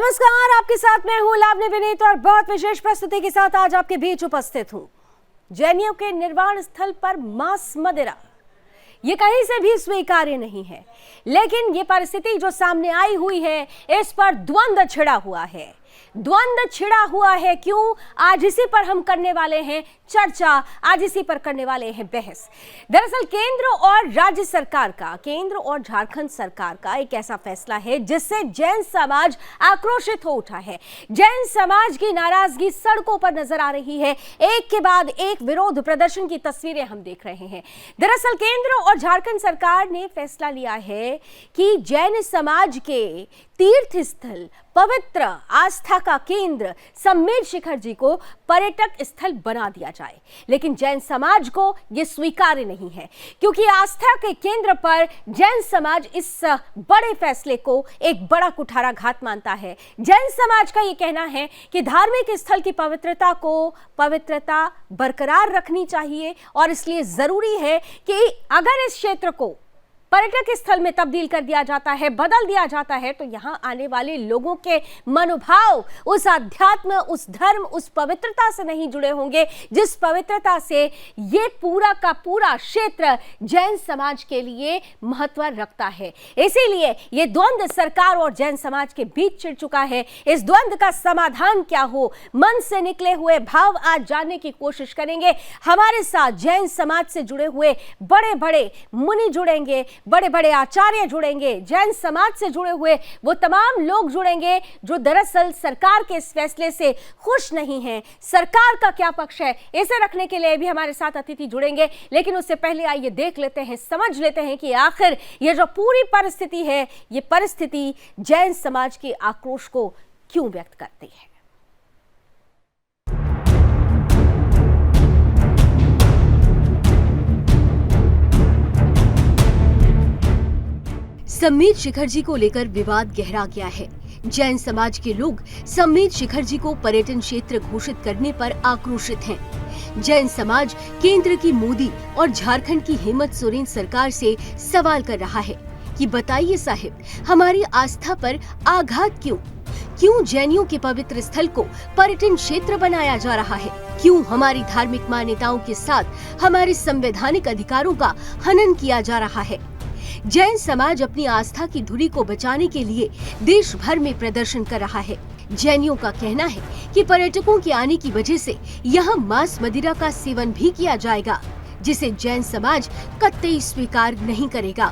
नमस्कार, आपके साथ मैं हूं लावण्य विनीत और बहुत विशेष प्रस्तुति के साथ आज आपके बीच उपस्थित हूं। जैनियों के निर्वाण स्थल पर मांस मदिरा ये कहीं से भी स्वीकार्य नहीं है, लेकिन ये परिस्थिति जो सामने आई हुई है इस पर द्वंद्व छिड़ा हुआ है। द्वंद्व छिड़ा हुआ है क्यों? आज इसी पर हम करने वाले हैं चर्चा, आज इसी पर करने वाले हैं बहस। दरअसल केंद्र और राज्य सरकार का, केंद्र और झारखंड सरकार का एक ऐसा फैसला है जिससे जैन समाज आक्रोशित हो उठा है। जैन समाज की नाराजगी सड़कों पर नजर आ रही है। एक के बाद एक विरोध प्रदर्शन की तस्वीरें हम देख रहे हैं। दरअसल केंद्र और झारखंड सरकार ने फैसला लिया है कि जैन समाज के तीर्थ स्थल, पवित्र आस्था का केंद्र सम्मेद शिखर जी को पर्यटक स्थल बना दिया जाए, लेकिन जैन समाज को यह स्वीकार्य नहीं है, क्योंकि आस्था के केंद्र पर जैन समाज इस बड़े फैसले को एक बड़ा कुठाराघात मानता है। जैन समाज का यह कहना है कि धार्मिक स्थल की पवित्रता बरकरार रखनी चाहिए और इसलिए जरूरी है कि अगर इस क्षेत्र को पर्यटक स्थल में तब्दील कर दिया जाता है, बदल दिया जाता है, तो यहां आने वाले लोगों के मनोभाव उस अध्यात्म, उस धर्म, उस पवित्रता से नहीं जुड़े होंगे जिस पवित्रता से ये पूरा का पूरा क्षेत्र जैन समाज के लिए महत्व रखता है। इसीलिए ये द्वंद्व सरकार और जैन समाज के बीच छिड़ चुका है। इस द्वंद्व का समाधान क्या हो, मन से निकले हुए भाव आज जानने की कोशिश करेंगे। हमारे साथ जैन समाज से जुड़े हुए बड़े बड़े मुनि जुड़ेंगे, बड़े बड़े आचार्य जुड़ेंगे, जैन समाज से जुड़े हुए वो तमाम लोग जुड़ेंगे जो दरअसल सरकार के इस फैसले से खुश नहीं हैं। सरकार का क्या पक्ष है, इसे रखने के लिए भी हमारे साथ अतिथि जुड़ेंगे। लेकिन उससे पहले आइए देख लेते हैं, समझ लेते हैं कि आखिर ये जो पूरी परिस्थिति है, ये परिस्थिति जैन समाज के आक्रोश को क्यों व्यक्त करती है। सम्मेद शिखर जी को लेकर विवाद गहरा गया है। जैन समाज के लोग सम्मेद शिखर जी को पर्यटन क्षेत्र घोषित करने पर आक्रोशित हैं। जैन समाज केंद्र की मोदी और झारखंड की हेमंत सोरेन सरकार से सवाल कर रहा है कि बताइए साहिब, हमारी आस्था पर आघात क्यों जैनियों के पवित्र स्थल को पर्यटन क्षेत्र बनाया जा रहा है? क्यों हमारी धार्मिक मान्यताओं के साथ हमारे संवैधानिक अधिकारों का हनन किया जा रहा है? जैन समाज अपनी आस्था की धुरी को बचाने के लिए देश भर में प्रदर्शन कर रहा है। जैनियों का कहना है कि पर्यटकों के आने की वजह से यहाँ मांस मदिरा का सेवन भी किया जाएगा, जिसे जैन समाज कतई स्वीकार नहीं करेगा।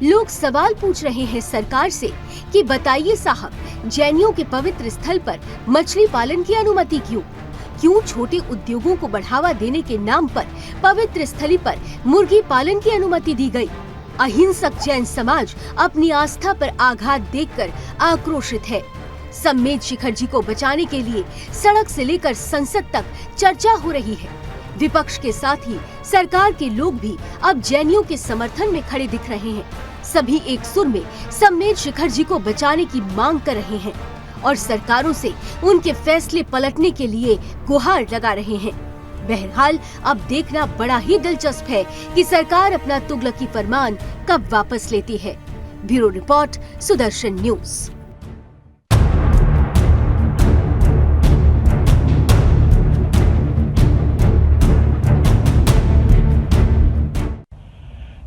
लोग सवाल पूछ रहे हैं सरकार से कि बताइए साहब, जैनियों के पवित्र स्थल पर मछली पालन की अनुमति क्यों छोटे उद्योगों को बढ़ावा देने के नाम पर पवित्र स्थली पर मुर्गी पालन की अनुमति दी गई? अहिंसक जैन समाज अपनी आस्था पर आघात देखकर आक्रोशित है। सम्मेद शिखर जी को बचाने के लिए सड़क से लेकर संसद तक चर्चा हो रही है। विपक्ष के साथ ही सरकार के लोग भी अब जैनियों के समर्थन में खड़े दिख रहे हैं। सभी एक सुर में सम्मेद शिखर जी को बचाने की मांग कर रहे हैं और सरकारों से उनके फैसले पलटने के लिए गुहार लगा रहे हैं। बहरहाल अब देखना बड़ा ही दिलचस्प है कि सरकार अपना तुगलकी फरमान कब वापस लेती है। Bureau report, Sudarshan news.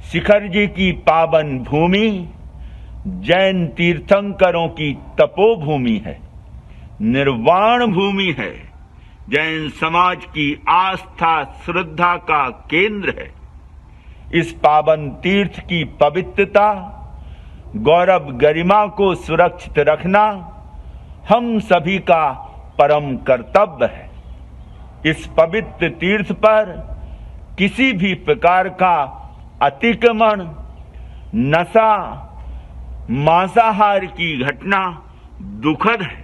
Shikhar ji की पावन भूमि जैन तीर्थंकरों की तपोभूमि है, निर्वाण भूमि है, जैन समाज की आस्था श्रद्धा का केंद्र है। इस पावन तीर्थ की पवित्रता, गौरव, गरिमा को सुरक्षित रखना हम सभी का परम कर्तव्य है। इस पवित्र तीर्थ पर किसी भी प्रकार का अतिक्रमण, नशा, मांसाहार की घटना दुखद है।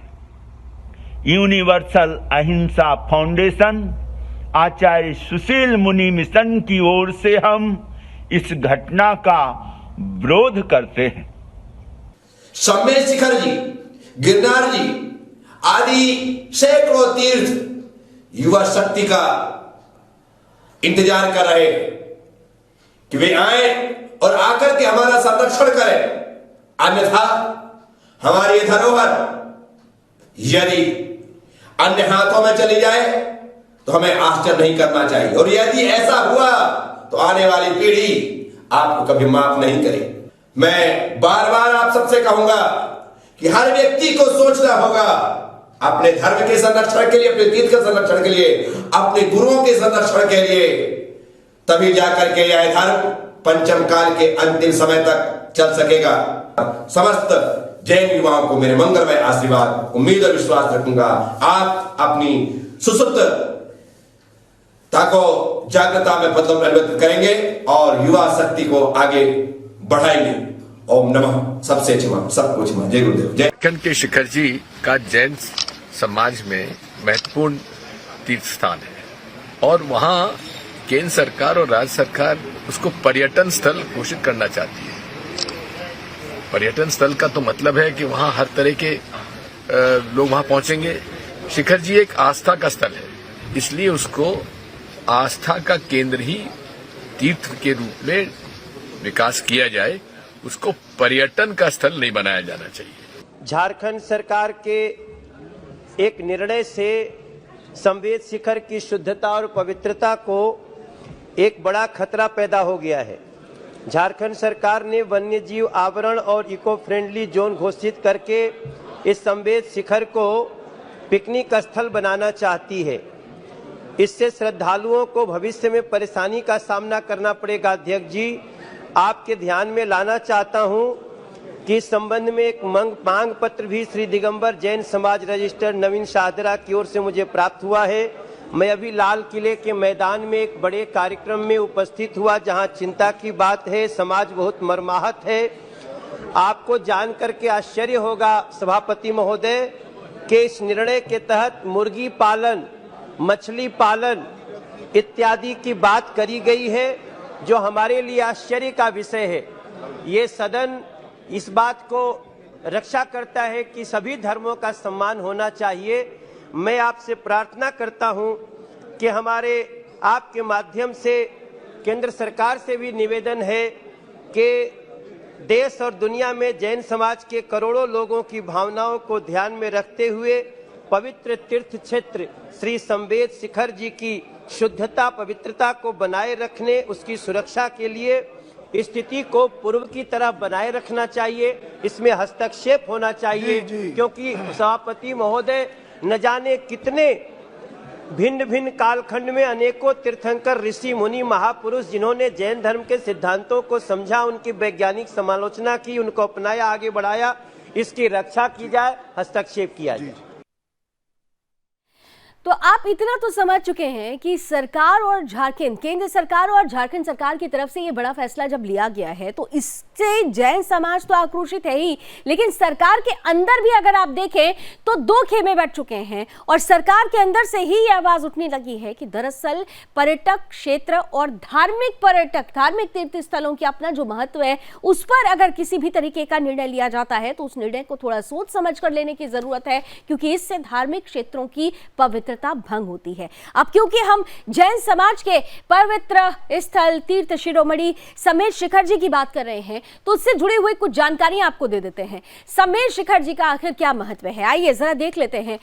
यूनिवर्सल अहिंसा फाउंडेशन, आचार्य सुशील मुनि मिशन की ओर से हम इस घटना का विरोध करते हैं। सम्मेद शिखर जी, गिरनार जी आदि सैकड़ों तीर्थ युवा शक्ति का इंतजार कर रहे हैं कि वे आए और आकर के हमारा संरक्षण करें, अन्यथा हमारी धरोहर यदि अन्य हाथों में चली जाए तो हमें आश्चर्य नहीं करना चाहिए, और यदि ऐसा हुआ तो आने वाली पीढ़ी आपको कभी माफ नहीं करे। मैं बार बार आप सबसे कहूंगा कि हर व्यक्ति को सोचना होगा अपने धर्म के संरक्षण के लिए, अपने तीर्थ के संरक्षण के लिए, अपने गुरुओं के संरक्षण के लिए, तभी जाकर के यह धर्म पंचम काल के अंतिम समय तक चल सकेगा। समस्त जैन युवाओं को मेरे मंगलमय आशीर्वाद, उम्मीद और विश्वास रखूंगा आप अपनी सुसुप्तता को जागृता में परिवर्तित करेंगे और युवा शक्ति को आगे बढ़ाएंगे। ओम नमः सबसे क्षमा, सबको क्षमा। जय गुरुदेव। जय। झारखंड के शिखर जी का जैन समाज में महत्वपूर्ण तीर्थ स्थान है और वहां केंद्र सरकार और राज्य सरकार उसको पर्यटन स्थल घोषित करना चाहती है। पर्यटन स्थल का तो मतलब है कि वहां हर तरह के लोग वहां पहुंचेंगे। शिखर जी एक आस्था का स्थल है, इसलिए उसको आस्था का केंद्र ही तीर्थ के रूप में विकास किया जाए, उसको पर्यटन का स्थल नहीं बनाया जाना चाहिए। झारखंड सरकार के एक निर्णय से संवेद शिखर की शुद्धता और पवित्रता को एक बड़ा खतरा पैदा हो गया है। झारखंड सरकार ने वन्य जीव आवरण और इको फ्रेंडली जोन घोषित करके इस संवेद शिखर को पिकनिक स्थल बनाना चाहती है। इससे श्रद्धालुओं को भविष्य में परेशानी का सामना करना पड़ेगा। अध्यक्ष जी, आपके ध्यान में लाना चाहता हूं कि इस संबंध में एक मांग पत्र भी श्री दिगंबर जैन समाज रजिस्टर नवीन शाहदरा की ओर से मुझे प्राप्त हुआ है। मैं अभी लाल किले के मैदान में एक बड़े कार्यक्रम में उपस्थित हुआ जहां चिंता की बात है, समाज बहुत मर्माहत है। आपको जानकर के आश्चर्य होगा सभापति महोदय कि इस निर्णय के तहत मुर्गी पालन, मछली पालन इत्यादि की बात करी गई है, जो हमारे लिए आश्चर्य का विषय है। ये सदन इस बात को रक्षा करता है कि सभी धर्मों का सम्मान होना चाहिए। मैं आपसे प्रार्थना करता हूं कि हमारे आपके माध्यम से केंद्र सरकार से भी निवेदन है कि देश और दुनिया में जैन समाज के करोड़ों लोगों की भावनाओं को ध्यान में रखते हुए पवित्र तीर्थ क्षेत्र श्री संवेद शिखर जी की शुद्धता पवित्रता को बनाए रखने, उसकी सुरक्षा के लिए स्थिति को पूर्व की तरह बनाए रखना चाहिए। इसमें हस्तक्षेप होना चाहिए क्योंकि सभापति महोदय न जाने कितने भिन्न भिन्न कालखंड में अनेकों तीर्थंकर ऋषि मुनि महापुरुष जिन्होंने जैन धर्म के सिद्धांतों को समझा, उनकी वैज्ञानिक समालोचना की, उनको अपनाया, आगे बढ़ाया, इसकी रक्षा की जाए, हस्तक्षेप किया जाए। तो आप इतना तो समझ चुके हैं कि सरकार और झारखंड, केंद्र सरकार और झारखंड सरकार की तरफ से ये बड़ा फैसला जब लिया गया है तो इससे जैन समाज तो आक्रोशित है ही, लेकिन सरकार के अंदर भी अगर आप देखें तो दो खेमे बैठ चुके हैं और सरकार के अंदर से ही ये आवाज उठने लगी है कि दरअसल पर्यटक क्षेत्र और धार्मिक तीर्थ स्थलों की अपना जो महत्व है उस पर अगर किसी भी तरीके का निर्णय लिया जाता है तो उस निर्णय को थोड़ा सोच समझ कर लेने की जरूरत है, क्योंकि इससे धार्मिक क्षेत्रों की पवित्रता भंग होती है। अब क्योंकि हम जैन समाज के पवित्र स्थल तीर्थ शिरोमणि संवेद शिखर जी की बात कर रहे हैं तो उससे जुड़ी हुई कुछ जानकारियां आपको दे देते हैं। संवेद शिखर जी का आखिर क्या महत्व है, आइए जरा देख लेते हैं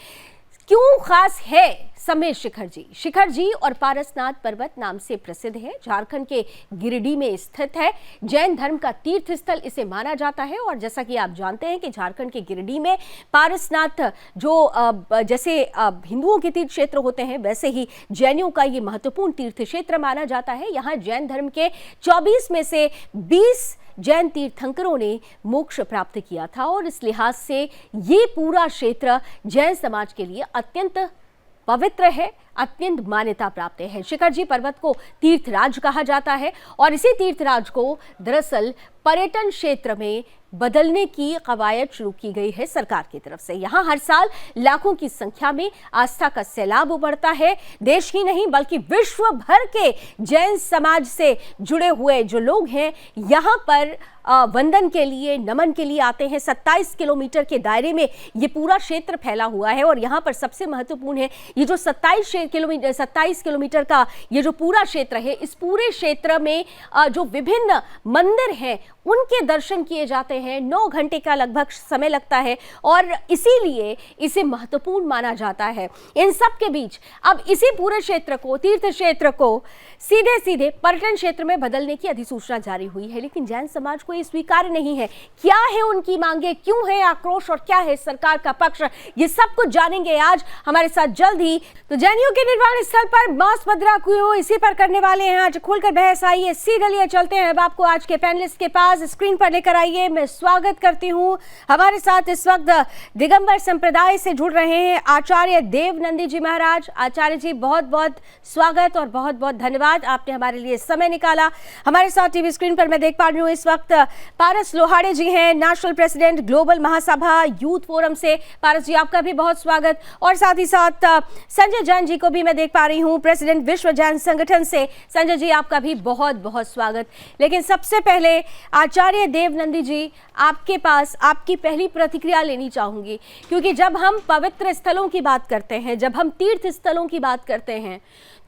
क्यों खास है संवेद शिखर जी। शिखर जी और पारसनाथ पर्वत नाम से प्रसिद्ध है, झारखंड के गिरिडीह में स्थित है, जैन धर्म का तीर्थ स्थल इसे माना जाता है। और जैसा कि आप जानते हैं कि झारखंड के गिरिडीह में पारसनाथ जो जैसे हिंदुओं के तीर्थ क्षेत्र होते हैं वैसे ही जैनियों का ये महत्वपूर्ण तीर्थ क्षेत्र माना जाता है। यहाँ जैन धर्म के 24 में से 20 जैन तीर्थंकरों ने मोक्ष प्राप्त किया था और इस लिहाज से ये पूरा क्षेत्र जैन समाज के लिए अत्यंत पवित्र है, अत्यंत मान्यता प्राप्त है। शिखर जी पर्वत को तीर्थराज कहा जाता है और इसी तीर्थराज को दरअसल पर्यटन क्षेत्र में बदलने की कवायद शुरू की गई है सरकार की तरफ से। यहाँ हर साल लाखों की संख्या में आस्था का सैलाब उमड़ता है। देश ही नहीं बल्कि विश्व भर के जैन समाज से जुड़े हुए जो लोग हैं यहाँ पर वंदन के लिए, नमन के लिए आते हैं। 27 किलोमीटर के दायरे में ये पूरा क्षेत्र फैला हुआ है और यहाँ पर सबसे महत्वपूर्ण है ये जो 27 किलोमीटर का ये जो पूरा क्षेत्र है, इस पूरे क्षेत्र में जो विभिन्न मंदिर हैं उनके दर्शन किए जाते हैं। 9 घंटे का लगभग समय लगता है और इसीलिए इसे महत्वपूर्ण माना जाता है। इन सब के बीच अब इसी पूरे क्षेत्र को, तीर्थ क्षेत्र को सीधे सीधे पर्यटन क्षेत्र में बदलने की अधिसूचना जारी हुई है, लेकिन जैन समाज को ये स्वीकार्य नहीं है। क्या है उनकी मांगे, क्यों है आक्रोश और क्या है सरकार का पक्ष, ये सब कुछ जानेंगे आज हमारे साथ जल्द ही। तो जैनियों के निर्वाण स्थल पर मास मदिरा क्यों, इसी पर करने वाले हैं आज खुलकर बहस। आइए सीधे लिए चलते हैं अब आपको आज के पैनलिस्ट के पास, स्क्रीन पर लेकर आइए। मैं स्वागत करती हूँ, हमारे साथ इस वक्त दिगंबर संप्रदाय से जुड़ रहे हैं आचार्य देवनंदी जी महाराज। आचार्य जी बहुत बहुत स्वागत और बहुत बहुत धन्यवाद, आपने हमारे लिए समय निकाला। हमारे साथ टीवी स्क्रीन पर मैं देख पा रही हूँ इस वक्त पारस लोहाड़े जी हैं, नेशनल प्रेसिडेंट ग्लोबल महासभा यूथ फोरम से। पारस जी आपका भी बहुत स्वागत। और साथ ही साथ संजय जैन जी को भी मैं देख पा रही हूँ, प्रेसिडेंट विश्व जैन संगठन से। संजय जी आपका भी बहुत बहुत स्वागत। लेकिन सबसे पहले आचार्य देवनंदी जी, आपके पास आपकी पहली प्रतिक्रिया लेनी चाहूंगी, क्योंकि जब हम पवित्र स्थलों की बात करते हैं, जब हम तीर्थ स्थलों की बात करते हैं,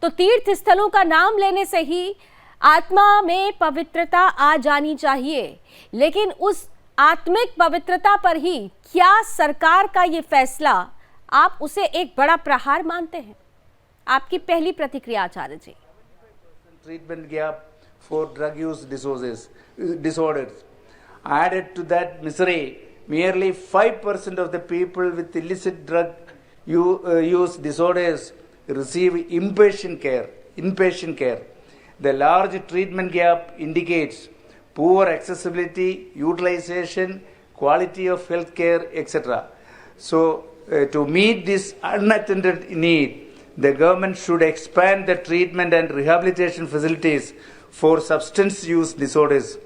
तो तीर्थ स्थलों का नाम लेने से ही आत्मा में पवित्रता आ जानी चाहिए। लेकिन उस आत्मिक पवित्रता पर ही क्या सरकार का ये फैसला, आप उसे एक बड़ा प्रहार मानते हैं? आपकी पहली प्रतिक्रिया आचार्य जी। Treatment gap for drug use disorders. Added to that misery, merely 5% of the people with illicit drug use disorders receive inpatient care. The large treatment gap indicates poor accessibility, utilization, quality of health care, etc. So, to meet this unattended need, the government should expand the treatment and rehabilitation facilities for substance use disorders,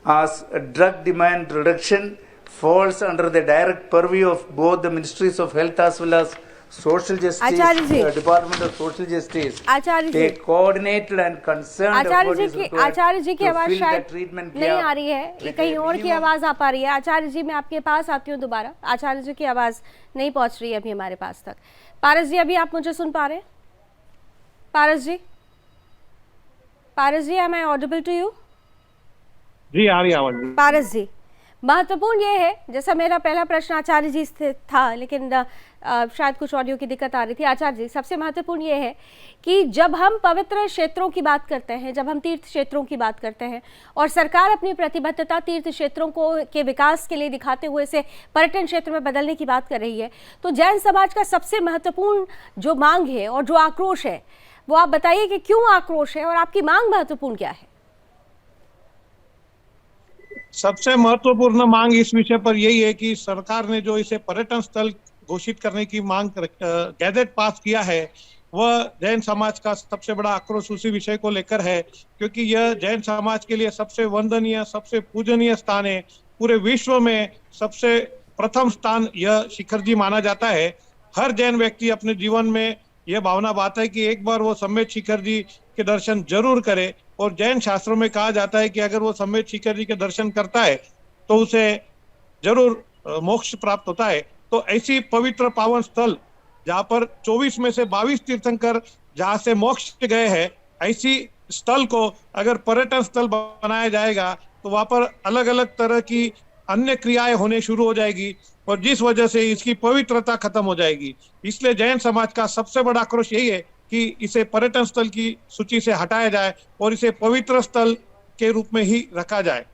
as drug demand reduction falls under the direct purview of both the Ministries of Health as well as Social Justice, Department of Social Justice. A coordinated and concerned effort is required आचार्य जी की to आवाज fill the शायद treatment नहीं gap. आ रही है, ये कहीं और की आवाज आ पा रही है। आचार्य जी मैं आपके पास आती हूँ दोबारा, आचार्य जी की आवाज नहीं पहुंच रही है अभी हमारे पास तक। पारस जी अभी आप मुझे सुन पा रहे हैं? पारस जी, am I audible to you? जी आ रही आवाज। पारस जी, महत्वपूर्ण ये है, जैसा मेरा पहला प्रश्न आचार्य जी से था, लेकिन शायद कुछ ऑडियो की दिक्कत आ रही थी। आचार्य जी, सबसे महत्वपूर्ण ये है कि जब हम पवित्र क्षेत्रों की बात करते हैं, जब हम तीर्थ क्षेत्रों की बात करते हैं और सरकार अपनी प्रतिबद्धता तीर्थ क्षेत्रों को के विकास के लिए दिखाते हुए इसे पर्यटन क्षेत्र में बदलने की बात कर रही है, तो जैन समाज का सबसे महत्वपूर्ण जो मांग है और जो आक्रोश है, वो आप बताइए कि क्यों आक्रोश है और आपकी मांग महत्वपूर्ण क्या है? सबसे महत्वपूर्ण मांग इस विषय पर यही है कि सरकार ने जो इसे पर्यटन स्थल घोषित करने की मांग गैजेट पास किया है, वह जैन समाज का सबसे बड़ा आक्रोश उसी विषय को लेकर है, क्योंकि यह जैन समाज के लिए सबसे वंदनीय, सबसे पूजनीय स्थान है। पूरे विश्व में सबसे प्रथम स्थान यह शिखर जी माना जाता है। हर जैन व्यक्ति अपने जीवन में यह भावना बात है कि एक बार वो सम्मेद शिखर जी के दर्शन जरूर करे, और जैन शास्त्रों में कहा जाता है कि अगर वो सम्मेद शिखर जी के दर्शन करता है तो उसे जरूर मोक्ष प्राप्त होता है। तो ऐसी पवित्र पावन स्थल जहाँ पर 24 में से 22 तीर्थंकर जहाँ से मोक्ष गए हैं, ऐसी स्थल को अगर पर्यटन स्थल बनाया जाएगा तो वहाँ पर अलग अलग तरह की अन्य क्रियाएं होने शुरू हो जाएगी और जिस वजह से इसकी पवित्रता खत्म हो जाएगी। इसलिए जैन समाज का सबसे बड़ा आक्रोश यही है कि इसे पर्यटन स्थल की सूची से हटाया जाए और इसे पवित्र स्थल के रूप में ही रखा जाए।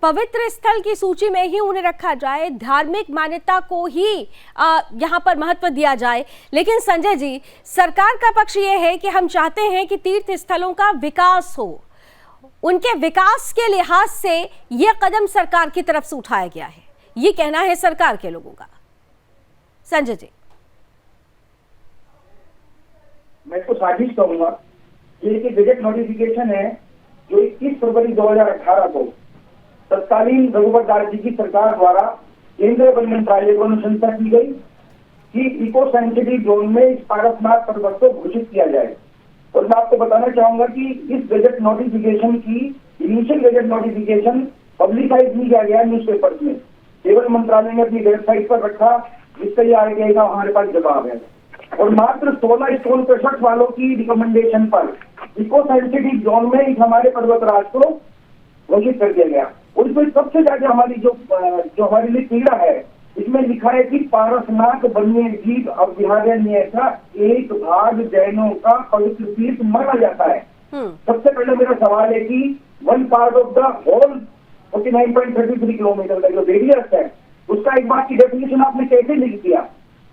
पवित्र स्थल की सूची में ही उन्हें रखा जाए, धार्मिक मान्यता को ही यहाँ पर महत्व दिया जाए। लेकिन संजय जी, सरकार का पक्ष ये है कि हम चाहते हैं कि तीर्थ स्थलों का विकास हो, उनके विकास के लिहाज से यह कदम सरकार की तरफ से उठाया गया है, ये कहना है सरकार के लोगों का। संजय जी, मैं तो साजिश कहूंगा, ये गजट नोटिफिकेशन है जो 21 फरवरी 2018 को तत्कालीन रघुवर दास जी की सरकार द्वारा केंद्रीय वन मंत्रालय को अनुशंसा की गई कि इको सेंसिटिव जोन में इस पारसनाथ पर्वत को घोषित किया जाए। और मैं आपको बताना चाहूंगा कि इस गजट नोटिफिकेशन की इनिशियल गजट नोटिफिकेशन पब्लिसाइज नहीं किया गया न्यूज़पेपर्स में, केवल मंत्रालय ने अपनी वेबसाइट पर रखा, जिसका ये आएगा हमारे पास जवाब है। और मात्र 16 स्टोन 63 वालों की रिकमेंडेशन पर इको सेंसिटिव जोन में एक हमारे पर्वतराज को घोषित कर दिया गया। और इसमें सबसे ज्यादा हमारी जो हमारे लिए पीड़ा है, इसमें लिखा है कि पारसनाथ वन्य जीव अभयारण्य का एक भाग जैनों का पवित्र तीर्थ माना जाता है। सबसे पहले मेरा सवाल है कि 1 part of the whole 49.33 kilometre का जो रेडियस है, उसका एक बात की डेफिनेशन आपने कैसे लिख दिया?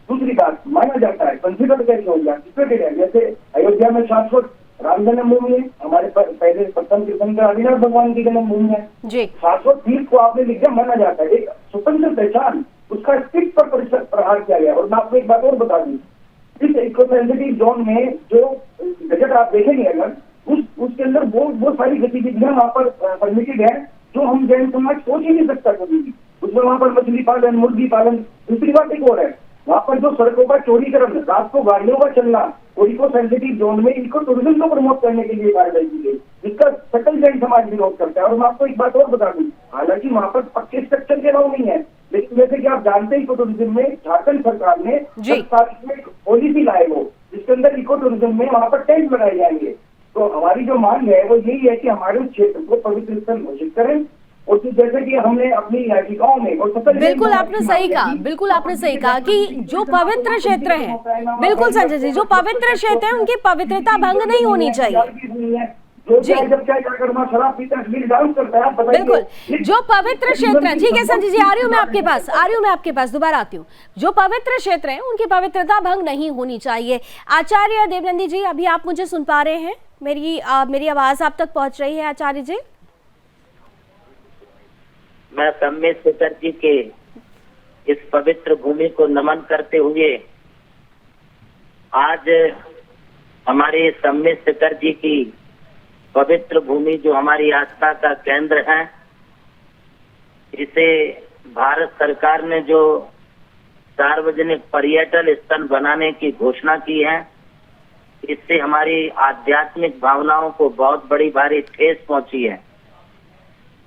दूसरी बात, माना जाता है, कंसिडर कैसे हो गया, किसपे है? जैसे अयोध्या में शाश्वत राम जन्मभूमि है, हमारे पहले प्रथम तीर्थंकर आदिनाथ भगवान की जन्मभूमि है जी। शाश्वत तीर्थ को आपने लिख दिया, माना जाता है, एक स्वतंत्र पहचान, उसका स्टिक पर प्रहार किया गया। और मैं आपको एक बात और बता दूं, इस इको सेंसिटिव जोन में जो बजट आप देखेंगे अगर उसके अंदर वो सारी गतिविधियां वहाँ पर परमिटेड है जो हम जैन समाज सोच ही नहीं सकता कभी भी। उसमें वहाँ पर मछली पालन, मुर्गी पालन। दूसरी बात एक और है, वहाँ पर जो सड़कों का चौड़ीकरण, रात को गाड़ियों का चलना, और इको सेंसिटिव जोन में इको टूरिज्म को प्रमोट करने के लिए कार्रवाई की गई, जिसका सकल जैन समाज विरोध करता है। और मैं आपको एक बात और बता दूं, हालांकि वहाँ पर पक्के स्ट्रक्चर के अलाउ नहीं है, लेकिन जैसे कि आप जानते हैं इको टूरिज्म में झारखंड सरकार ने एक पॉलिसी लाए हो, जिसके अंदर इको टूरिज्म में वहाँ पर टेंट लगाए जाएंगे। तो हमारी जो मांग है वो यही है कि हमारे क्षेत्र को पवित्र स्थल घोषित करें। और जैसे कि हमने अपनी याचिकाओं में और बिल्कुल आपने सही कहा, बिल्कुल आपने सही कहा कि जो पवित्र क्षेत्र है, बिल्कुल संजय जी, जो पवित्र क्षेत्र है उनकी पवित्रता भंग नहीं होनी चाहिए। शराब पीता है, डांस करता है, बिल्कुल जो पवित्र क्षेत्र है, ठीक है संजय जी, आ रही हूँ मैं आपके पास, दोबारा आती हूँ। जो पवित्र क्षेत्र है उनकी पवित्रता भंग नहीं होनी चाहिए। आचार्य देवनंदी जी, अभी आप मुझे सुन पा रहे हैं? मेरी आवाज आप तक पहुंच रही है आचार्य जी? मैं सम्मेद शिखर जी के इस पवित्र भूमि को नमन करते हुए आज हमारे सम्मेद शिखर जी की पवित्र भूमि जो हमारी आस्था का केंद्र है, इसे भारत सरकार ने जो सार्वजनिक पर्यटन स्थल बनाने की घोषणा की है, इससे हमारी आध्यात्मिक भावनाओं को बहुत बड़ी भारी ठेस पहुंची है।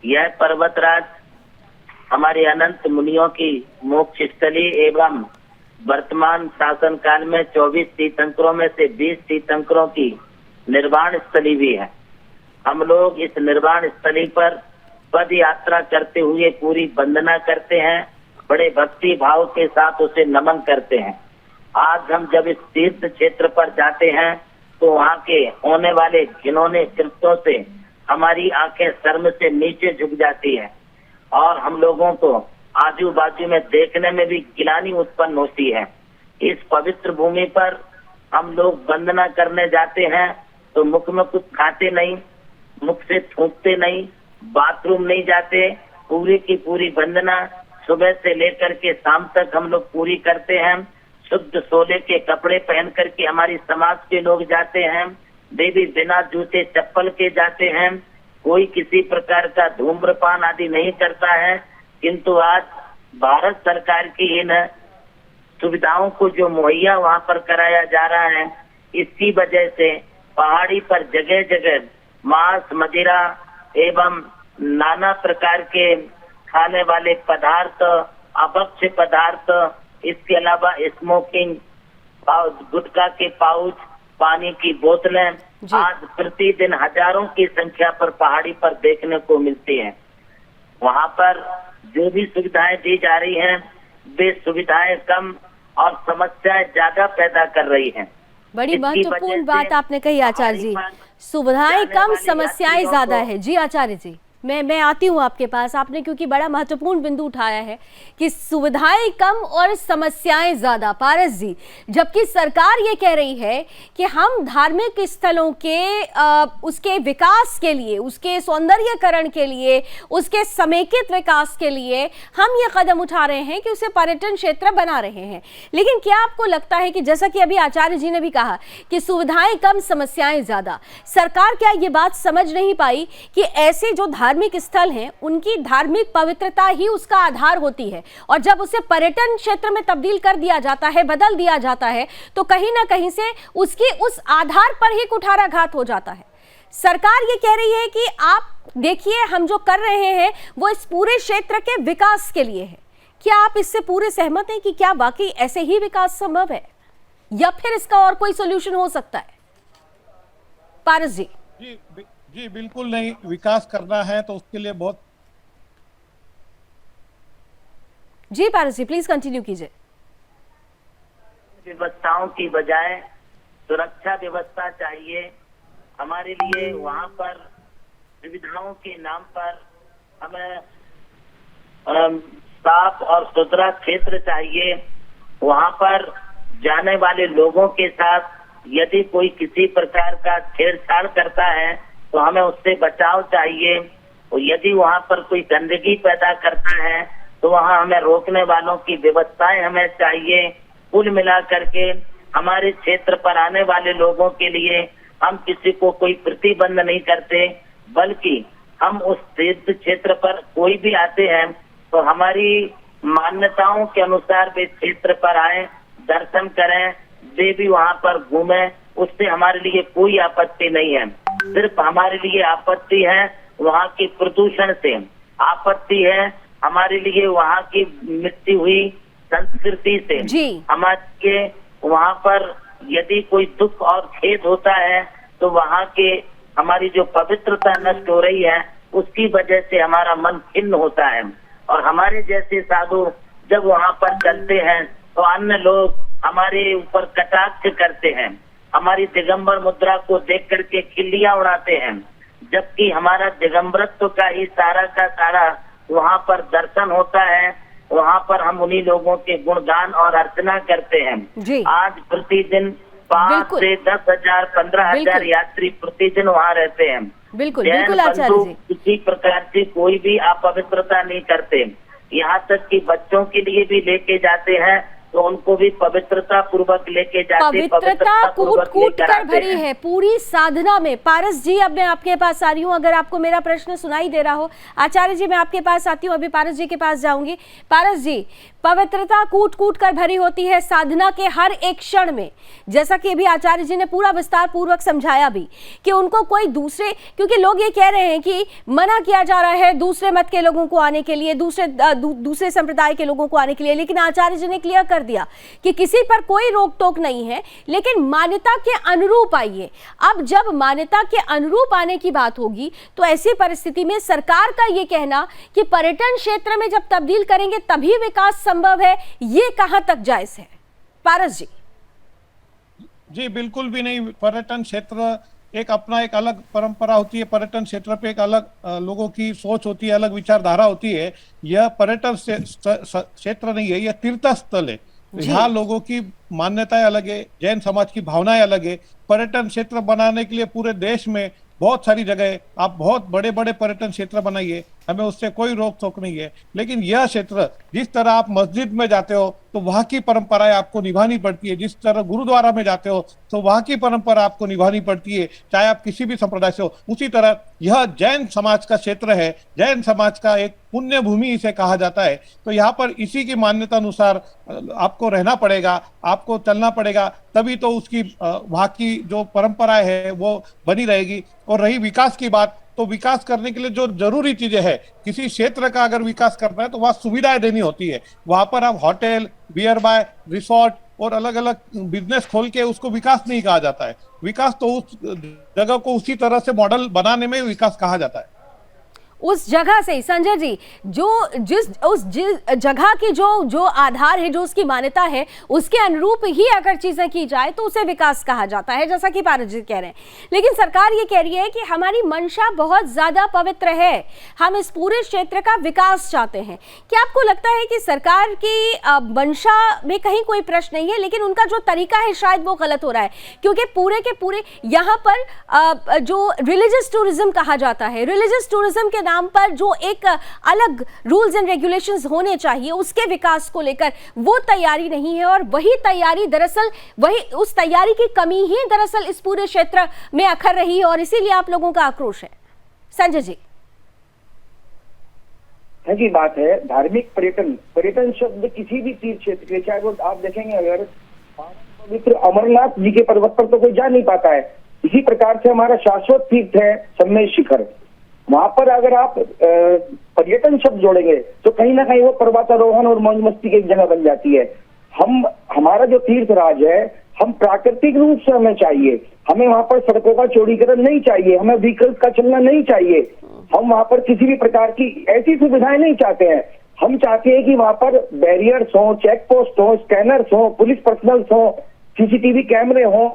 यह पर्वतराज हमारे अनंत मुनियों की मोक्ष स्थली एवं वर्तमान शासन काल में 24 तीर्थंकरों में से 20 तीर्थंकरों की निर्वाण स्थली भी है। हम लोग इस निर्वाण स्थली पर पद यात्रा करते हुए पूरी वंदना करते हैं, बड़े भक्ति भाव के साथ उसे नमन करते हैं। आज हम जब इस तीर्थ क्षेत्र पर जाते हैं तो वहाँ के होने वाले घिनौने कृत्यों से हमारी आंखें शर्म से नीचे झुक जाती है और हम लोगों को आजू बाजू में देखने में भी गिलानी उत्पन्न होती है। इस पवित्र भूमि पर हम लोग वंदना करने जाते हैं तो मुख में कुछ खाते नहीं, मुख से थूकते नहीं, बाथरूम नहीं जाते, पूरी की पूरी वंदना सुबह से लेकर के शाम तक हम लोग पूरी करते हैं। शुद्ध सोले के कपड़े पहन करके हमारी समाज के लोग जाते हैं, देवी बिना जूते चप्पल के जाते हैं, कोई किसी प्रकार का धूम्रपान आदि नहीं करता है। किंतु आज भारत सरकार की इन सुविधाओं को जो मुहैया वहाँ पर कराया जा रहा है, इसकी वजह से पहाड़ी पर जगह जगह मांस, मदिरा एवं नाना प्रकार के खाने वाले पदार्थ, अभक्ष्य पदार्थ, इसके अलावा स्मोकिंग, गुटखा के पाउच, पानी की बोतलें आज प्रतिदिन हजारों की संख्या पर पहाड़ी पर देखने को मिलती हैं। वहाँ पर जो भी सुविधाएं दी जा रही हैं, वे सुविधाएं कम और समस्याएं ज्यादा पैदा कर रही हैं। बड़ी महत्वपूर्ण बात आपने कही आचार्य जी, सुविधाएं कम, समस्याएं ज्यादा है। जी आचार्य जी, मैं आती हूँ आपके पास। आपने क्योंकि बड़ा महत्वपूर्ण बिंदु उठाया है कि सुविधाएं कम और समस्याएं ज्यादा। पारस जी, जबकि सरकार ये कह रही है कि हम धार्मिक स्थलों के उसके विकास के लिए, उसके सौंदर्यकरण के लिए, उसके समेकित विकास के लिए हम ये कदम उठा रहे हैं कि उसे पर्यटन क्षेत्र बना रहे हैं। लेकिन क्या आपको लगता है कि जैसा कि अभी आचार्य जी ने भी कहा कि सुविधाएं कम, समस्याएं ज्यादा, सरकार क्या ये बात समझ नहीं पाई कि ऐसे जो धार्मिक स्थल हैं उनकी धार्मिक पवित्रता ही उसका आधार होती है, और जब उसे पर्यटन क्षेत्र में तब्दील कर दिया जाता है, बदल दिया जाता है, तो कहीं ना कहीं से उसकी उस आधार पर ही कुठाराघात हो जाता है। सरकार ये कह रही है कि आप देखिए हम जो कर रहे हैं वो इस पूरे क्षेत्र के विकास के लिए है। क्या आप इससे पूरे सहमत हैं कि क्या वाकई ऐसे ही विकास संभव है या फिर इसका और कोई सोल्यूशन हो सकता है? पारस जी। जी बिल्कुल नहीं, विकास करना है तो उसके लिए बहुत। जी पारस जी प्लीज कंटिन्यू कीजिए। व्यवस्थाओं की बजाय सुरक्षा व्यवस्था चाहिए हमारे लिए। वहाँ पर सुविधाओं के नाम पर हमें साफ और सुथरा क्षेत्र चाहिए। वहाँ पर जाने वाले लोगों के साथ यदि कोई किसी प्रकार का छेड़छाड़ करता है तो हमें उससे बचाव चाहिए। और यदि वहाँ पर कोई गंदगी पैदा करता है तो वहाँ हमें रोकने वालों की व्यवस्थाएं हमें चाहिए। कुल मिला करके हमारे क्षेत्र पर आने वाले लोगों के लिए हम किसी को कोई प्रतिबंध नहीं करते, बल्कि हम उस तीर्थ क्षेत्र पर कोई भी आते हैं तो हमारी मान्यताओं के अनुसार वे क्षेत्र पर आए, दर्शन करें, वे भी वहाँ पर घूमें, उससे हमारे लिए कोई आपत्ति नहीं है। सिर्फ हमारे लिए आपत्ति है वहाँ की प्रदूषण से, आपत्ति है हमारे लिए वहाँ की मिट्टी हुई संस्कृति से। हमारे वहाँ पर यदि कोई दुख और खेद होता है तो वहाँ के हमारी जो पवित्रता नष्ट हो रही है उसकी वजह से हमारा मन खिन्न होता है। और हमारे जैसे साधु जब वहाँ पर चलते हैं तो अन्य लोग हमारे ऊपर कटाक्ष करते हैं, हमारी दिगंबर मुद्रा को देख करके खिल्लियां उड़ाते हैं, जबकि हमारा दिगंबरत्व का ही सारा का सारा वहाँ पर दर्शन होता है। वहाँ पर हम उन्हीं लोगों के गुणगान और अर्चना करते हैं। आज प्रतिदिन 5 से 10,000 15,000 यात्री प्रतिदिन वहाँ रहते हैं। बिल्कुल आचार्य जी। किसी प्रकार की कोई भी अपवित्रता नहीं करते, यहाँ तक कि बच्चों के लिए भी लेके जाते हैं तो उनको भी पवित्रता पूर्वक लेके जाते। पवित्रता कूट कर भरी है पूरी साधना में। पारस जी अब मैं आपके पास आ रही हूँ, अगर आपको मेरा प्रश्न सुनाई दे रहा हो। आचार्य जी मैं आपके पास आती हूँ, अभी पारस जी के पास जाऊंगी। पारस जी, पवित्रता कूट कर भरी होती है साधना के हर एक क्षण में, जैसा कि अभी आचार्य जी ने पूरा विस्तार पूर्वक समझाया भी कि उनको कोई दूसरे, क्योंकि लोग ये कह रहे हैं कि मना किया जा रहा है दूसरे मत के लोगों को आने के लिए, दूसरे संप्रदाय के लोगों को आने के लिए, लेकिन आचार्य जी ने क्लियर कर दिया कि किसी पर कोई रोक टोक नहीं है, लेकिन मान्यता के अनुरूप आइए। अब जब मान्यता के अनुरूप आने की बात होगी तो ऐसी परिस्थिति में सरकार का ये कहना कि पर्यटन क्षेत्र में जब तब्दील करेंगे तभी विकास संभव है, ये कहां तक जायज है? पारस जी। जी बिल्कुल भी नहीं। पर्यटन क्षेत्र एक अपना एक अलग परंपरा होती है, पर्यटन क्षेत्र पे एक अलग लोगों की सोच होती है, अलग विचारधारा होती है। यह पर्यटन क्षेत्र नहीं है, यह तीर्थ स्थल है। यहाँ लोगों की मान्यताएं अलग है, जैन समाज की भावनाएं अलग है। पर्यटन क्षेत्र बनाने के लिए पूरे देश में बहुत सारी जगह, आप बहुत बड़े बड़े पर्यटन क्षेत्र बनाइए, हमें उससे कोई रोक टोक नहीं है। लेकिन यह क्षेत्र, जिस तरह आप मस्जिद में जाते हो तो वहाँ की परंपराएं आपको निभानी पड़ती है, जिस तरह गुरुद्वारा में जाते हो तो वहाँ की परंपरा आपको निभानी पड़ती है, चाहे आप किसी भी संप्रदाय से हो। उसी तरह यह जैन समाज का क्षेत्र है, जैन समाज का एक पुण्य भूमि इसे कहा जाता है। तो यहाँ पर इसी की मान्यता अनुसार आपको रहना पड़ेगा, आपको चलना पड़ेगा, तभी तो उसकी वहाँ की जो परंपराएं है वो बनी रहेगी। और रही विकास की बात, तो विकास करने के लिए जो जरूरी चीजें है, किसी क्षेत्र का अगर विकास करना है तो वहाँ सुविधाएं देनी होती है। वहां पर आप होटल, बियर बार, रिसोर्ट और अलग अलग बिजनेस खोल के उसको विकास नहीं कहा जाता है। विकास तो उस जगह को उसी तरह से मॉडल बनाने में विकास कहा जाता है। उस जगह से संजय जी, जिस जगह की जो आधार है, जो उसकी मान्यता है, उसके अनुरूप ही अगर चीजें की जाए तो उसे विकास कहा जाता है, जैसा कि पारस जी कह रहे हैं। लेकिन सरकार ये कह रही है कि हमारी मंशा बहुत ज्यादा पवित्र है, हम इस पूरे क्षेत्र का विकास चाहते हैं। क्या आपको लगता है कि सरकार की मंशा में कहीं कोई प्रश्न नहीं है, लेकिन उनका जो तरीका है शायद वो गलत हो रहा है? क्योंकि पूरे के पूरे यहाँ पर जो रिलीजियस टूरिज्म कहा जाता है, रिलीजियस टूरिज्म के नाम पर जो एक अलग रूल्स एंड रेगुलेशंस होने चाहिए उसके विकास को लेकर वो तैयारी नहीं है, और वही तैयारी दरअसल उस तैयारी की कमी ही दरअसल इस पूरे क्षेत्र में अखर रही है, और इसीलिए आप लोगों का आक्रोश है। संजय जी। की बात है धार्मिक पर्यटन शब्द किसी भी तीर्थ क्षेत्र के, चाहे वो आप देखेंगे अगर पवित्र अमरनाथ जी के पर्वत पर तो कोई जा नहीं पाता है, इसी प्रकार से हमारा शाश्वत तीर्थ है सम्मेद शिखर। वहां पर अगर आप पर्यटन शब्द जोड़ेंगे तो कहीं ना कहीं वो पर्वतारोहण और मौज मस्ती की एक जगह बन जाती है। हमारा जो तीर्थ राज है, हम प्राकृतिक रूप से हमें चाहिए, हमें वहां पर सड़कों का चौड़ीकरण नहीं चाहिए, हमें व्हीकल्स का चलना नहीं चाहिए, हम वहां पर किसी भी प्रकार की ऐसी सुविधाएं नहीं चाहते हैं। हम चाहते हैं कि वहां पर बैरियर्स हो, चेक पोस्ट हो, स्कैनर्स हो, पुलिस पर्सनल्स हो, सीसीटीवी कैमरे हो।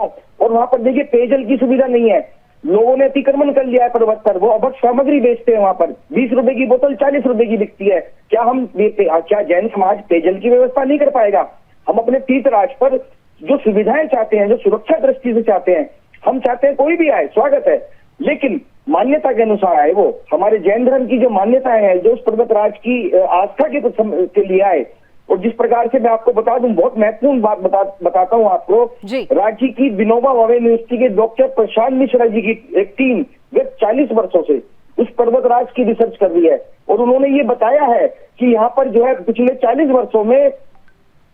और वहां पर देखिए पेयजल की सुविधा नहीं है, लोगों ने अतिक्रमण कर लिया है पर्वत पर, वो अभक्ष सामग्री बेचते हैं वहां पर, 20 रुपए की बोतल 40 रुपए की बिकती है। क्या जैन समाज पेयजल की व्यवस्था नहीं कर पाएगा? हम अपने तीर्थ राज पर जो सुविधाएं चाहते हैं, जो सुरक्षा दृष्टि से चाहते हैं, हम चाहते हैं कोई भी आए स्वागत है, लेकिन मान्यता के अनुसार आए। वो हमारे जैन धर्म की जो मान्यताएं हैं, जो उस पर्वत राज की आस्था के लिए आए। और जिस प्रकार से मैं आपको बता दूं, बहुत महत्वपूर्ण बात बताता हूं आपको, राज्य की विनोबा भावे यूनिवर्सिटी के डॉक्टर प्रशांत मिश्रा जी की एक टीम गत 40 वर्षों से उस पर्वत राज की रिसर्च कर रही है। और उन्होंने ये बताया है कि यहाँ पर जो है पिछले 40 वर्षों में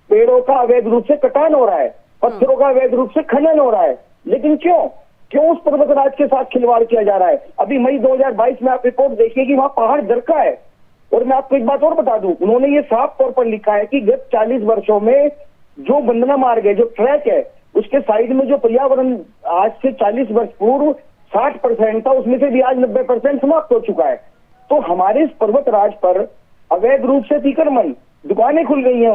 पेड़ों का अवैध रूप से कटान हो रहा है, पत्थरों का अवैध रूप से खनन हो रहा है। लेकिन क्यों उस पर्वत राज के साथ खिलवाड़ किया जा रहा है? अभी मई 2022 में आप रिपोर्ट देखिए कि वहां पहाड़ दरका है। और मैं आपको एक बात और बता दूं, उन्होंने ये साफ तौर पर लिखा है कि गत 40 वर्षों में जो वंदना मार्ग है, जो ट्रैक है, उसके साइड में जो पर्यावरण आज से 40 वर्ष पूर्व 60% था, उसमें से भी आज 90% समाप्त हो चुका है। तो हमारे इस पर्वत राज पर अवैध रूप से अतिक्रमण, दुकानें खुल गई है,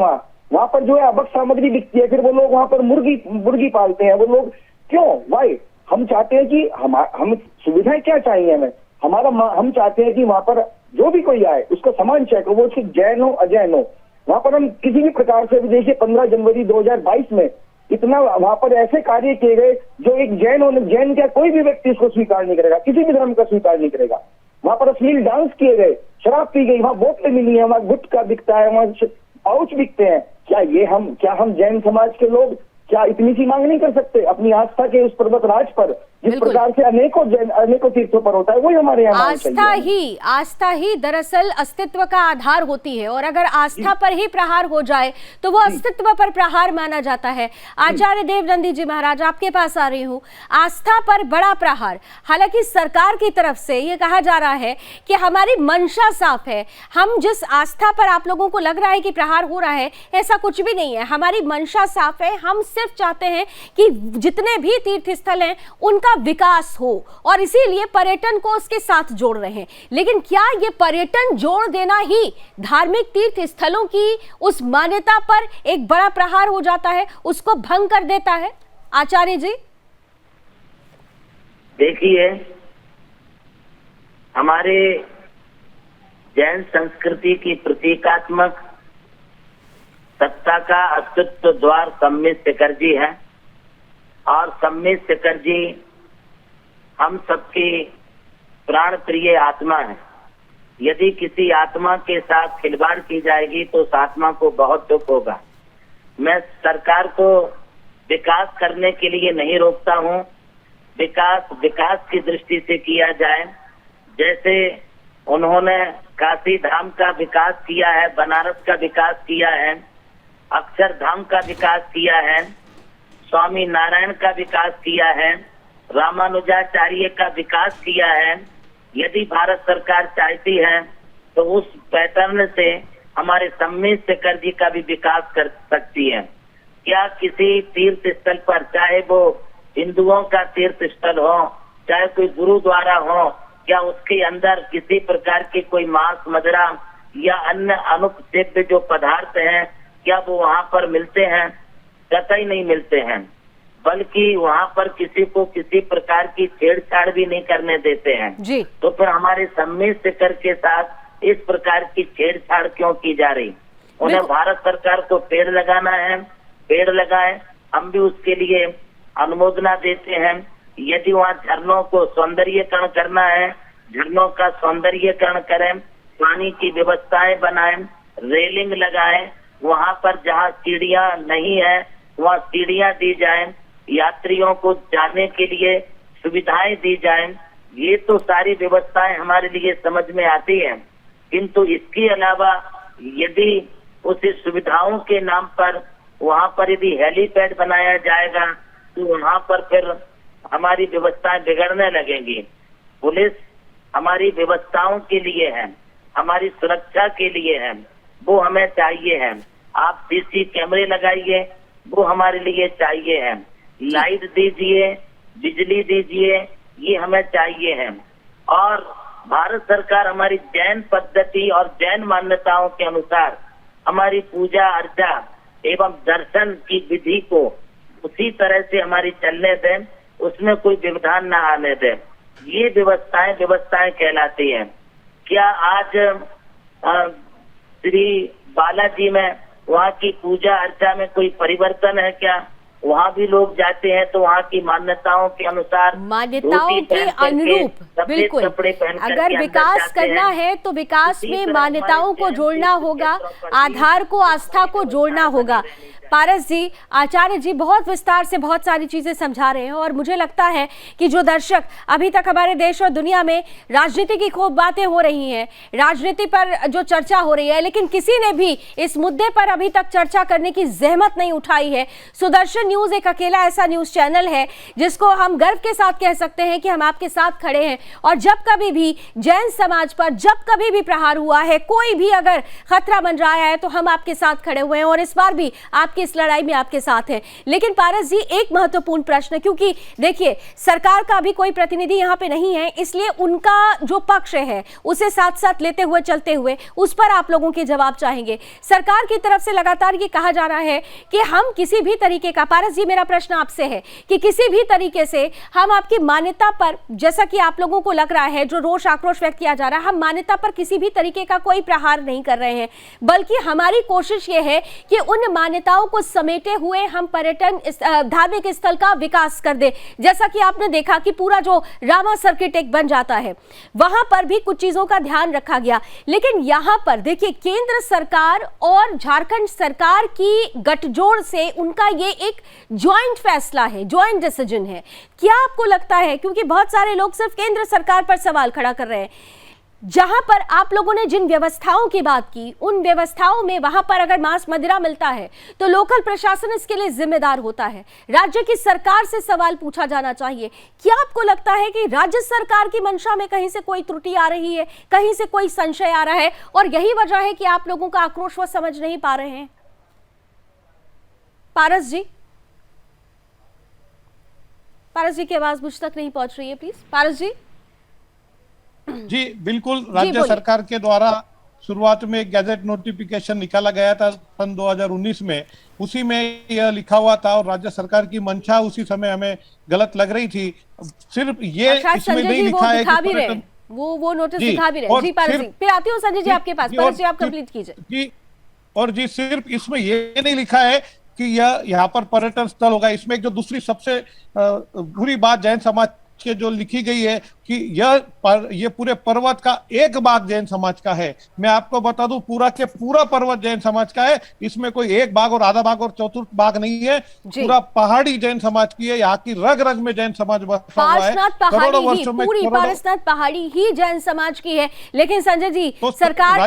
वहां पर जो है अभक्ष सामग्री बिकती है, फिर वो लोग वहां पर मुर्गी पालते हैं। वो लोग क्यों? वाई? हम चाहते हैं कि हम सुविधाएं क्या चाहिए हमें, हम चाहते हैं कि वहां पर जो भी कोई आए उसको समान चेक हो, वो सिर्फ जैन हो अजैन हो। वहां पर हम किसी भी प्रकार से भी देखिए 15 जनवरी 2022 में इतना वहां पर ऐसे कार्य किए गए जो एक जैन का कोई भी व्यक्ति इसको स्वीकार नहीं करेगा, किसी भी धर्म का स्वीकार नहीं करेगा। वहां पर अश्लील डांस किए गए, शराब पी गई, वहां बोतलें मिली है, वहां गुटखा बिकता है, वहां पाउच बिकते हैं। क्या हम जैन समाज के लोग क्या इतनी सी मांग नहीं कर सकते अपनी आस्था के उस पर्वत राज पर, जिस प्रकार से अनेकों तीर्थों पर होता है? वही हमारे यहाँ आस्था ही दरअसल अस्तित्व का आधार होती है, और अगर आस्था पर ही प्रहार हो जाए तो वो अस्तित्व पर प्रहार माना जाता है। आचार्य देवनंदी जी महाराज, आपके पास आ रही हूँ। आस्था पर बड़ा प्रहार, हालांकि सरकार की तरफ से ये कहा जा रहा है कि हमारी मंशा साफ है, हम जिस आस्था पर आप लोगों को लग रहा है कि प्रहार हो रहा है, ऐसा कुछ भी नहीं है। हमारी मंशा साफ है, हम सिर्फ चाहते हैं कि जितने भी तीर्थ स्थल हैं उनका विकास हो, और इसीलिए पर्यटन को उसके साथ जोड़ रहे हैं। लेकिन क्या ये पर्यटन जोड़ देना ही धार्मिक तीर्थ स्थलों की उस मान्यता पर एक बड़ा प्रहार हो जाता है, उसको भंग कर देता है? आचार्य जी देखिए, हमारे जैन संस्कृति की प्रतीकात्मक सत्ता का अस्तित्व द्वार सम्मेद शिखर जी है, और सम्मेद शिखर जी हम सबकी प्राण प्रिय आत्मा है। यदि किसी आत्मा के साथ खिलवाड़ की जाएगी तो उस आत्मा को बहुत दुख होगा। मैं सरकार को विकास करने के लिए नहीं रोकता हूँ, विकास की दृष्टि से किया जाए। जैसे उन्होंने काशी धाम का विकास किया है, बनारस का विकास किया है, अक्षरधाम का विकास किया है, स्वामी नारायण का विकास किया है, रामानुजाचार्य का विकास किया है। यदि भारत सरकार चाहती है तो उस पैटर्न से हमारे सम्मेद शिखर जी का भी विकास कर सकती है। क्या किसी तीर्थ स्थल पर, चाहे वो हिंदुओं का तीर्थ स्थल हो, चाहे कोई गुरुद्वारा हो, क्या उसके अंदर किसी प्रकार के कोई मांस, मदिरा या अन्य अनुपसेव्य जो पदार्थ हैं, क्या वो वहाँ पर मिलते हैं? कतई नहीं मिलते हैं। बल्कि वहाँ पर किसी को किसी प्रकार की छेड़छाड़ भी नहीं करने देते हैं जी। तो फिर हमारे सम्मेद शिखर के साथ इस प्रकार की छेड़छाड़ क्यों की जा रही? उन्हें भारत सरकार को पेड़ लगाना है, पेड़ लगाए, हम भी उसके लिए अनुमोदना देते हैं। यदि वहाँ झरनों को सौंदर्यीकरण करना है, झरनों का सौंदर्यीकरण करें, पानी की व्यवस्थाएं बनाएं, रेलिंग लगाएं, वहाँ पर जहाँ सीढ़ियाँ नहीं है वहाँ सीढ़ियाँ दी जाएं, यात्रियों को जाने के लिए सुविधाएं दी जाएं। ये तो सारी व्यवस्थाएं हमारे लिए समझ में आती हैं, किंतु इसके अलावा यदि उस सुविधाओं के नाम पर वहाँ पर यदि हेलीपैड बनाया जाएगा तो वहाँ पर फिर हमारी व्यवस्थाएं बिगड़ने लगेंगी। पुलिस हमारी व्यवस्थाओं के लिए है, हमारी सुरक्षा के लिए है, वो हमें चाहिए है। आप सीसी कैमरे लगाइए, वो हमारे लिए चाहिए है। लाइट दीजिए, बिजली दीजिए, ये हमें चाहिए है। और भारत सरकार हमारी जैन पद्धति और जैन मान्यताओं के अनुसार हमारी पूजा अर्चा एवं दर्शन की विधि को उसी तरह से हमारी चलने दें, उसमें कोई व्यवधान न आने दें। ये व्यवस्थाएं कहलाती हैं। क्या आज श्री बालाजी में वहाँ की पूजा अर्चा में कोई परिवर्तन है क्या? वहाँ भी लोग जाते हैं तो वहाँ की मान्यताओं के अनुसार, मान्यताओं के अनुरूप, बिल्कुल। अगर विकास करना है तो विकास में मान्यताओं को जोड़ना होगा, आधार को, आस्था को जोड़ना होगा। पारस जी, आचार्य जी बहुत विस्तार से बहुत सारी चीजें समझा रहे हैं और मुझे लगता है कि जो दर्शक अभी तक हमारे देश और दुनिया में राजनीति की खूब बातें हो रही हैं, राजनीति पर जो चर्चा हो रही है, लेकिन किसी ने भी इस मुद्दे पर अभी तक चर्चा करने की जहमत नहीं उठाई है। सुदर्शन न्यूज एक अकेला ऐसा न्यूज चैनल है जिसको हम गर्व के साथ कह सकते हैं कि हम आपके साथ खड़े हैं। और जब कभी भी जैन समाज पर जब कभी भी प्रहार हुआ है, कोई भी अगर खतरा मंडराया है, तो हम आपके साथ खड़े हुए हैं और इस बार भी आपकी इस लड़ाई में आपके साथ है। लेकिन पारस जी, एक महत्वपूर्ण प्रश्न, क्योंकि देखिए सरकार का भी कोई प्रतिनिधि यहाँ पे नहीं है, इसलिए उनका जो पक्ष है उसे साथ साथ लेते हुए चलते हुए उस पर आप लोगों के जवाब चाहेंगे। सरकार की तरफ से लगातार ये कहा जा रहा है कि हम किसी भी तरीके का, पारस जी मेरा प्रश्न आपसे है कि किसी भी तरीके से हम आपकी मान्यता पर, जैसा कि आप लोगों को लग रहा है, जो रोष आक्रोश व्यक्त किया जा रहा है, हम मान्यता पर किसी भी तरीके का कोई प्रहार नहीं कर रहे हैं, बल्कि हमारी कोशिश ये है कि उन मान्यताओं को समेटे हुए हम पर्यटन धार्मिक स्थल का विकास कर दे। जैसा कि आपने देखा कि पूरा जो रामा सर्किट एक बन जाता है, वहां पर भी कुछ चीजों का ध्यान रखा गया। लेकिन यहां पर देखिए केंद्र सरकार और झारखंड सरकार की गठजोड़ से उनका ये एक ज्वाइंट फैसला है, ज्वाइंट डिसीजन है। क्या आपको लगता है, क्योंकि बहुत सारे लोग सिर्फ केंद्र सरकार पर सवाल खड़ा कर रहे हैं, जहां पर आप लोगों ने जिन व्यवस्थाओं की बात की, उन व्यवस्थाओं में वहां पर अगर मांस मदिरा मिलता है तो लोकल प्रशासन इसके लिए जिम्मेदार होता है, राज्य की सरकार से सवाल पूछा जाना चाहिए। क्या आपको लगता है कि राज्य सरकार की मंशा में कहीं से कोई त्रुटि आ रही है, कहीं से कोई संशय आ रहा है, और यही वजह है कि आप लोगों का आक्रोश वो समझ नहीं पा रहे हैं? पारस जी, पारस जी की आवाज मुझ तक नहीं पहुंच रही है, प्लीज पारस जी। जी बिल्कुल, राज्य सरकार के द्वारा शुरुआत में एक गैजेट नोटिफिकेशन निकाला गया था सन 2019 में, उसी में यह लिखा हुआ था और राज्य सरकार की मंशा उसी समय हमें गलत लग रही थी। सिर्फ ये इसमें नहीं लिखा है कि वो नोटिस दिखा भी रहे। जी पारस जी, फिर आती हूँ संजय जी आपके पास। पारस जी आप कंप्लीट कीजिए। जी, और जी सिर्फ इसमें ये नहीं लिखा है कि यह यहाँ पर पर्यटन स्थल होगा। इसमें जो दूसरी सबसे बुरी बात जैन समाज के जो लिखी गई है कि ये पूरे पर्वत का एक भाग जैन समाज का है। मैं आपको बता दूं, पूरा के पूरा पर्वत जैन समाज का है। इसमें कोई एक भाग और आधा भाग और चतुर्थ भाग नहीं है, पूरा पहाड़ी जैन समाज की है। यहाँ की रग रग में जैन समाज बसा हुआ है, करोड़ों वर्षों में। पूरी पारसनाथ पहाड़ी ही जैन समाज की है। लेकिन संजय जी, तो सरकार,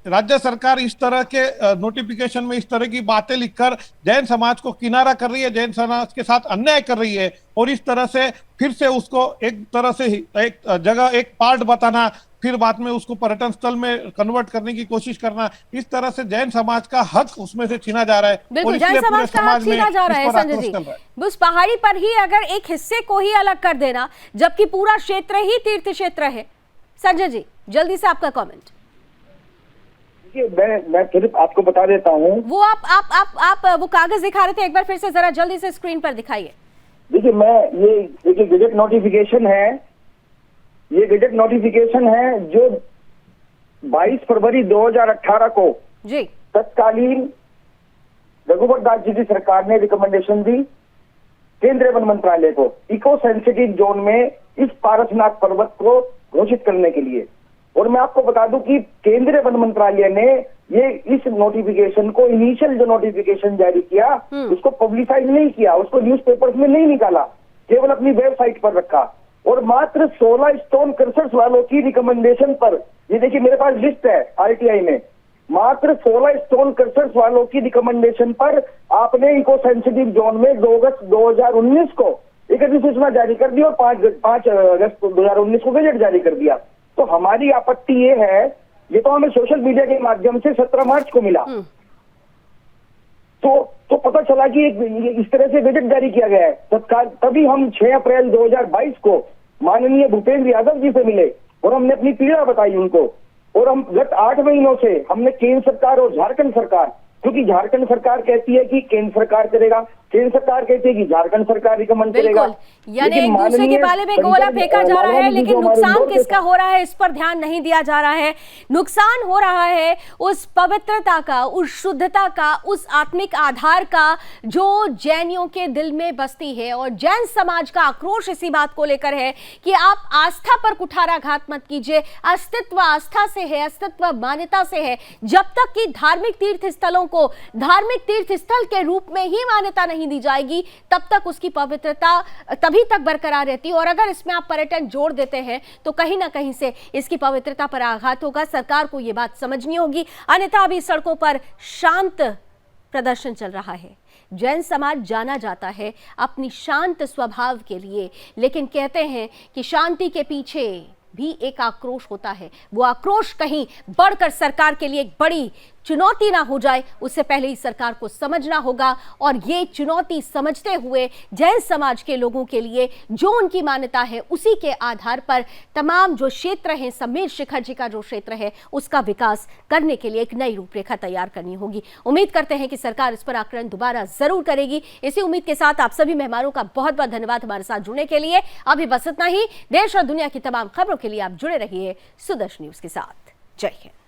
राज्य सरकार इस तरह के नोटिफिकेशन में इस तरह की बातें लिखकर जैन समाज को किनारा कर रही है, जैन समाज के साथ अन्याय कर रही है, और इस तरह से फिर से उसको एक तरह से एक जगह, एक पार्ट बताना, फिर बाद में उसको पर्यटन स्थल में कन्वर्ट करने की कोशिश करना, इस तरह से जैन समाज का हक उसमें से छीना जा रहा है। बिल्कुल, जैन समाज का हक छीना जा रहा है संजय जी। उस पहाड़ी पर ही अगर एक हिस्से को ही अलग कर देना, जबकि पूरा क्षेत्र ही तीर्थ क्षेत्र है। संजय जी जल्दी से आपका कमेंट। मैं सिर्फ आपको बता देता हूँ, वो आप वो कागज दिखा रहे थे, एक बार फिर से जरा जल्दी से स्क्रीन पर दिखाइए। देखिए, ये गजट नोटिफिकेशन है, ये गजट नोटिफिकेशन है जो 22 फरवरी 2018 को जी तत्कालीन रघुवर दास जी की सरकार ने रिकमेंडेशन दी केंद्रीय वन मंत्रालय को इको सेंसिटिव जोन में इस पारसनाथ पर्वत को घोषित करने के लिए। और मैं आपको बता दूं कि केंद्रीय वन मंत्रालय ने ये इस नोटिफिकेशन को, इनिशियल जो नोटिफिकेशन जारी किया, उसको पब्लिसाइज नहीं किया, उसको न्यूज़पेपर्स में नहीं निकाला, केवल अपनी वेबसाइट पर रखा। और मात्र 16 स्टोन क्रशर्स वालों की रिकमेंडेशन पर, ये देखिए मेरे पास लिस्ट है आरटीआई में, मात्र 16 स्टोन क्रशर्स वालों की रिकमेंडेशन पर आपने इको सेंसिटिव जोन में 2 अगस्त 2019 को एक अधिसूचना जारी कर दी और 5 अगस्त 2019 को गजट जारी कर दिया। तो हमारी आपत्ति ये है, ये तो हमें सोशल मीडिया के माध्यम से 17 मार्च को मिला, तो पता चला कि इस तरह से गजट जारी किया गया है तत्काल। तभी हम 6 अप्रैल 2022 को माननीय भूपेंद्र यादव जी से मिले और हमने अपनी पीड़ा बताई उनको। और हम गत 8 महीनों से हमने केंद्र सरकार और झारखंड सरकार, क्योंकि झारखंड सरकार कहती है कि केंद्र सरकार करेगा, केंद्र सरकार कहती है कि झारखंड सरकार रिकमेंड करेगा, यानी एक दूसरे के बाले में गोला फेंका जा रहा है, लेकिन नुकसान किसका हो रहा है इस पर ध्यान नहीं दिया जा रहा है। नुकसान हो रहा है उस पवित्रता का, उस शुद्धता का, उस आत्मिक आधार का जो जैनियों के दिल में बसती है। और जैन समाज का आक्रोश इसी बात को लेकर है कि आप आस्था पर कुठाराघात मत कीजिए। अस्तित्व आस्था से है, अस्तित्व मान्यता से है। जब तक कि धार्मिक तीर्थ स्थलों को धार्मिक तीर्थ स्थल के रूप में ही मान्यता नहीं दी जाएगी, तब तक उसकी पवित्रता तभी तक बरकरार रहती है। और अगर इसमें आप पर्यटन जोड़ देते हैं तो कहीं ना कहीं से इसकी पवित्रता पर आघात होगा। सरकार को यह बात समझनी होगी, अन्यथा अभी सड़कों पर शांत प्रदर्शन चल रहा है। जैन समाज जाना जाता है अपनी शांत स्वभाव के लिए, लेकिन कहते हैं कि शांति के पीछे भी एक आक्रोश होता है। वो आक्रोश कहीं बढ़कर सरकार के लिए एक बड़ी चुनौती ना हो जाए, उससे पहले ही सरकार को समझना होगा। और ये चुनौती समझते हुए जैन समाज के लोगों के लिए जो उनकी मान्यता है उसी के आधार पर तमाम जो क्षेत्र हैं, समीर शिखर जी का जो क्षेत्र है उसका विकास करने के लिए एक नई रूपरेखा तैयार करनी होगी। उम्मीद करते हैं कि सरकार इस पर आकलन दोबारा जरूर करेगी। इसी उम्मीद के साथ आप सभी मेहमानों का बहुत बहुत धन्यवाद हमारे साथ जुड़ने के लिए। अभी बस इतना ही। देश और दुनिया की तमाम खबरों के लिए आप जुड़े रहिए सुदर्शन न्यूज के साथ। जय हिंद।